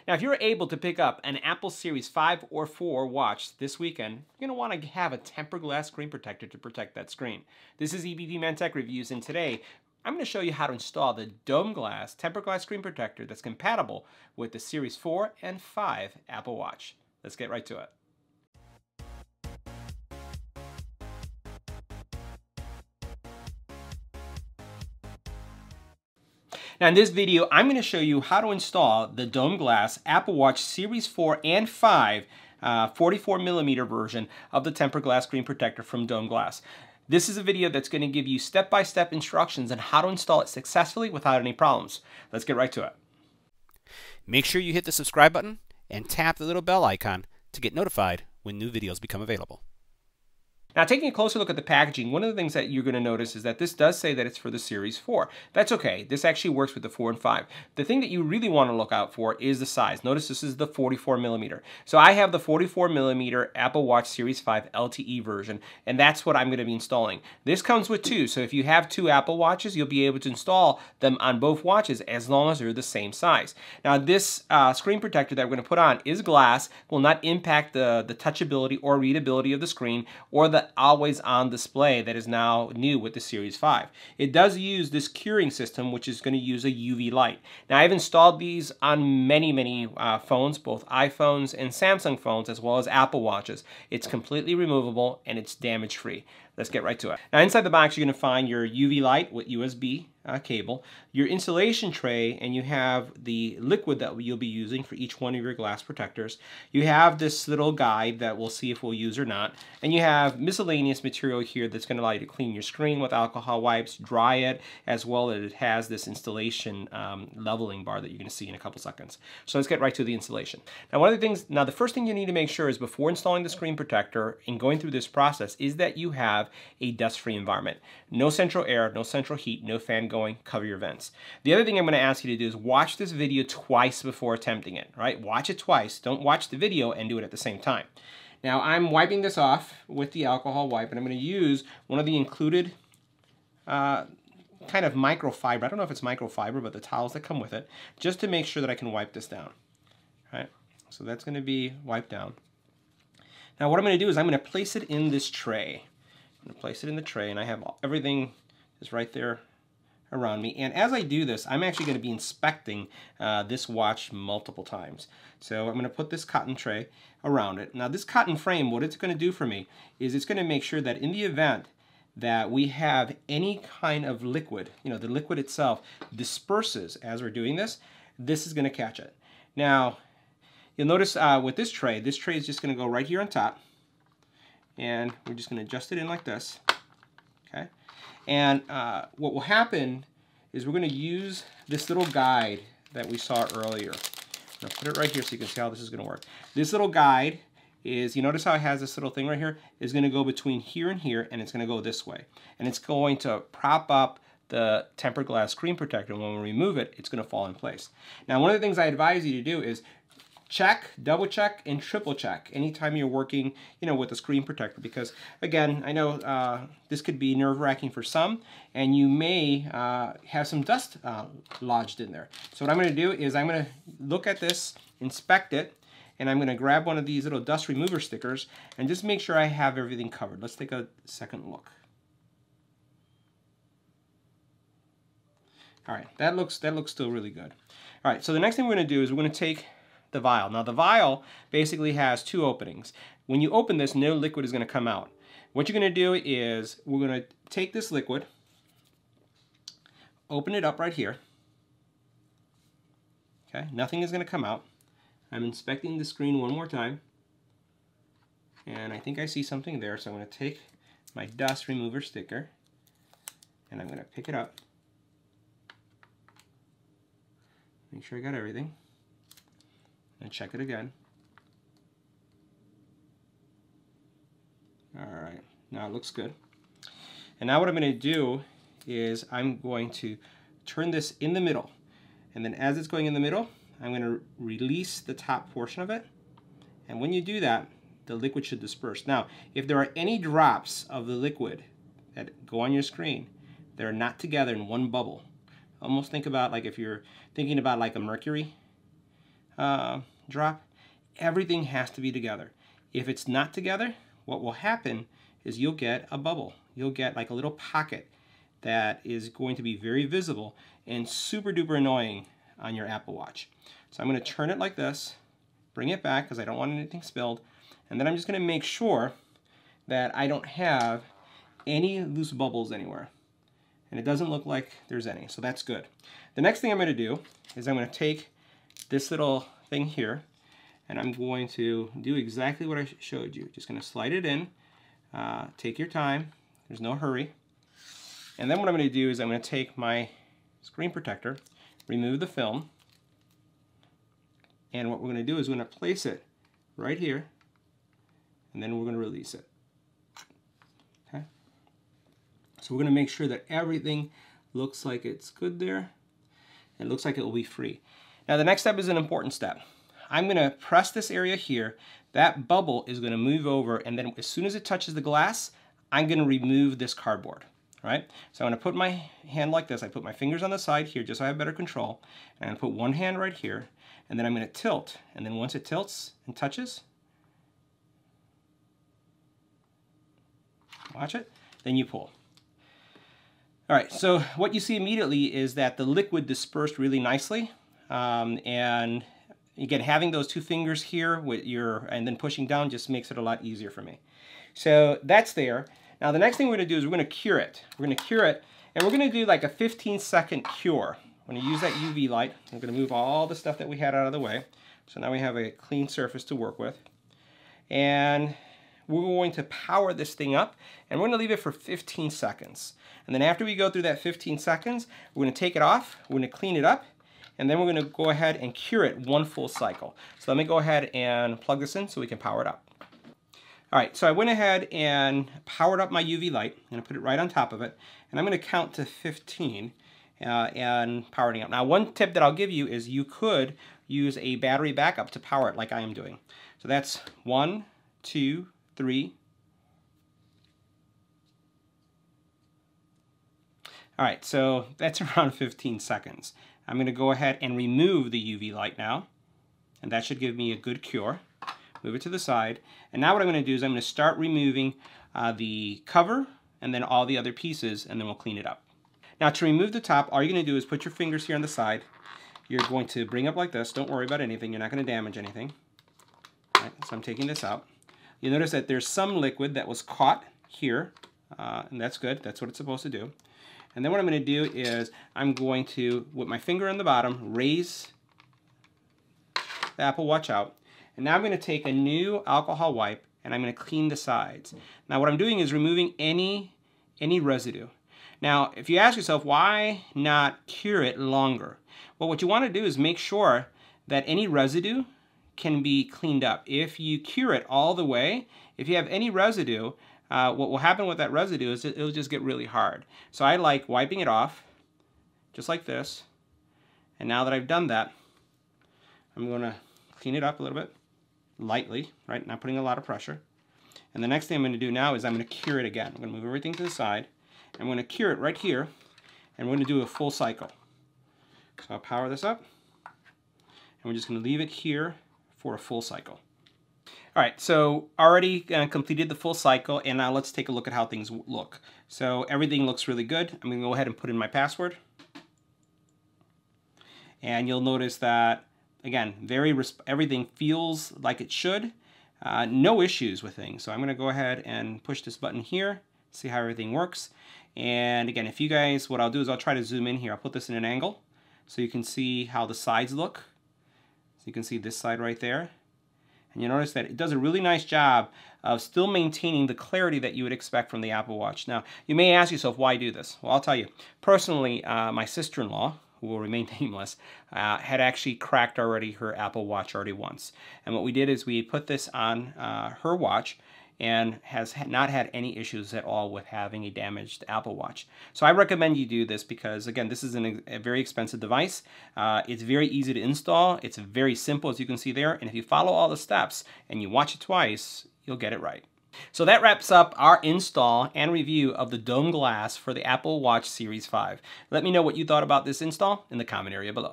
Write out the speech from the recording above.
Now, if you're able to pick up an Apple Series 5 or 4 watch this weekend, you're going to want to have a tempered glass screen protector to protect that screen. This is EBPMAN Tech Reviews, and today I'm going to show you how to install the dome glass tempered glass screen protector that's compatible with the Series 4 and 5 Apple Watch. Let's get right to it. Now in this video, I'm going to show you how to install the dome glass Apple Watch Series 4 and 5 44mm version of the tempered glass screen protector from Dome Glass. This is a video that's going to give you step-by-step instructions on how to install it successfully without any problems. Let's get right to it. Make sure you hit the subscribe button and tap the little bell icon to get notified when new videos become available. Now, taking a closer look at the packaging, one of the things that you're going to notice is that this does say that it's for the Series 4. That's okay. This actually works with the 4 and 5. The thing that you really want to look out for is the size. Notice this is the 44mm. So I have the 44mm Apple Watch Series 5 LTE version, and that's what I'm going to be installing. This comes with two, so if you have two Apple Watches, you'll be able to install them on both watches as long as they're the same size. Now, this screen protector that we're going to put on is glass, will not impact the touchability or readability of the screen or the always on display that is now new with the Series 5. It does use this curing system, which is going to use a UV light. Now, I've installed these on many phones, both iPhones and Samsung phones, as well as Apple Watches. It's completely removable and it's damage free. Let's get right to it. Now, inside the box, you're going to find your UV light with USB cable, your installation tray, and you have the liquid that you'll be using for each one of your glass protectors. You have this little guide that we'll see if we'll use or not, and you have miscellaneous material here that's going to allow you to clean your screen with alcohol wipes, dry it, as well as it has this installation leveling bar that you're going to see in a couple seconds. So let's get right to the installation. Now, the first thing you need to make sure is before installing the screen protector and going through this process is that you have a dust-free environment. No central air, no central heat, no fan going, cover your vents. The other thing I'm going to ask you to do is watch this video twice before attempting it, right? Watch it twice. Don't watch the video and do it at the same time. Now, I'm wiping this off with the alcohol wipe, and I'm going to use one of the included kind of microfiber. I don't know if it's microfiber, but the towels that come with it, just to make sure that I can wipe this down. All right? So that's going to be wiped down. Now, what I'm going to do is I'm going to place it in this tray. I'm going to place it in the tray, and I have everything is right there around me. And as I do this, I'm actually going to be inspecting this watch multiple times. So I'm going to put this cotton tray around it. Now, this cotton frame, what it's going to do for me is it's going to make sure that in the event that we have any kind of liquid, the liquid itself disperses as we're doing this, this is going to catch it. Now, you'll notice with this tray is just going to go right here on top. And we're just going to adjust it in like this, okay? And what will happen is we're going to use this little guide that we saw earlier. I'm going to put it right here so you can see how this is going to work. This little guide is, you notice how it has this little thing right here, is going to go between here and here, and it's going to go this way. And it's going to prop up the tempered glass screen protector, and when we remove it, it's going to fall in place. Now, one of the things I advise you to do is check, double check, and triple check anytime you're working, with a screen protector, because again, I know this could be nerve-wracking for some, and you may have some dust lodged in there. So what I'm going to do is I'm going to look at this, inspect it, and I'm going to grab one of these little dust remover stickers and just make sure I have everything covered. Let's take a second look. All right, that looks still really good. All right, so the next thing we're going to do is we're going to take the vial. Now, the vial basically has two openings. When you open this, no liquid is going to come out. What you're going to do is we're going to take this liquid, open it up right here. Okay, nothing is going to come out. I'm inspecting the screen one more time, and I think I see something there, so I'm going to take my dust remover sticker, and I'm going to pick it up. Make sure I got everything. And check it again. All right, now it looks good. And now what I'm going to do is I'm going to turn this in the middle. And then as it's going in the middle, I'm going to release the top portion of it. And when you do that, the liquid should disperse. Now, if there are any drops of the liquid that go on your screen, they're not together in one bubble. Almost think about like if you're thinking about like a mercury drop, everything has to be together. If it's not together, what will happen is you'll get a bubble. You'll get like a little pocket that is going to be very visible and super duper annoying on your Apple Watch. So I'm going to turn it like this, bring it back because I don't want anything spilled, and then I'm just going to make sure that I don't have any loose bubbles anywhere. And it doesn't look like there's any, so that's good. The next thing I'm going to do is I'm going to take this little thing here, and I'm going to do exactly what I showed you. Just going to slide it in, take your time, there's no hurry. And then what I'm going to do is I'm going to take my screen protector, remove the film, and what we're going to do is we're going to place it right here, and then we're going to release it. Okay? So we're going to make sure that everything looks like it's good there. It looks like it will be free. Now the next step is an important step. I'm going to press this area here. That bubble is going to move over, and then as soon as it touches the glass, I'm going to remove this cardboard. Right? So I'm going to put my hand like this. I put my fingers on the side here just so I have better control. And I'm going to put one hand right here, and then I'm going to tilt. And then once it tilts and touches, watch it, then you pull. All right, so what you see immediately is that the liquid dispersed really nicely. And again, having those two fingers here with and then pushing down just makes it a lot easier for me. So that's there. Now the next thing we're going to do is we're going to cure it. We're going to cure it, and we're going to do like a 15-second cure. I'm going to use that UV light. I'm going to move all the stuff that we had out of the way. So now we have a clean surface to work with. And we're going to power this thing up, and we're going to leave it for 15 seconds. And then after we go through that 15 seconds, we're going to take it off, we're going to clean it up, and then we're going to go ahead and cure it one full cycle. So let me go ahead and plug this in so we can power it up. All right, so I went ahead and powered up my UV light. I'm going to put it right on top of it, and I'm going to count to 15 and powering up. Now, one tip that I'll give you is you could use a battery backup to power it like I am doing. So that's 1, 2, 3. All right, so that's around 15 seconds. I'm going to go ahead and remove the UV light now, and that should give me a good cure. Move it to the side. And now what I'm going to do is I'm going to start removing the cover and then all the other pieces, and then we'll clean it up. Now to remove the top, all you're going to do is put your fingers here on the side. You're going to bring up like this. Don't worry about anything. You're not going to damage anything. All right, so I'm taking this out. You'll notice that there's some liquid that was caught here, and that's good. That's what it's supposed to do. And then what I'm going to do is I'm going to, with my finger on the bottom, raise the Apple Watch out. And now I'm going to take a new alcohol wipe and I'm going to clean the sides. Now what I'm doing is removing any residue. Now if you ask yourself why not cure it longer? Well, what you want to do is make sure that any residue can be cleaned up. If you cure it all the way, if you have any residue, what will happen with that residue is it'll just get really hard. So I like wiping it off just like this. And now that I've done that, I'm going to clean it up a little bit. Lightly, right? Not putting a lot of pressure. And the next thing I'm going to do now is I'm going to cure it again. I'm going to move everything to the side. I'm going to cure it right here, and we're going to do a full cycle. So I'll power this up, and we're just going to leave it here for a full cycle. All right, so already completed the full cycle, and now let's take a look at how things look. So everything looks really good. I'm going to go ahead and put in my password. And you'll notice that again, everything feels like it should. No issues with things. So I'm going to go ahead and push this button here, see how everything works. And again, if you guys, what I'll do is I'll try to zoom in here. I'll put this in an angle so you can see how the sides look. So you can see this side right there. And you notice that it does a really nice job of still maintaining the clarity that you would expect from the Apple Watch. Now, you may ask yourself, why do this? Well, I'll tell you. Personally, my sister-in-law, who will remain nameless, had actually cracked her Apple Watch already once. And what we did is we put this on her watch and has not had any issues at all with having a damaged Apple Watch. So I recommend you do this because, again, this is a very expensive device. It's very easy to install. It's very simple, as you can see there. And if you follow all the steps and you watch it twice, you'll get it right. So that wraps up our install and review of the dome glass for the Apple Watch Series 5. Let me know what you thought about this install in the comment area below.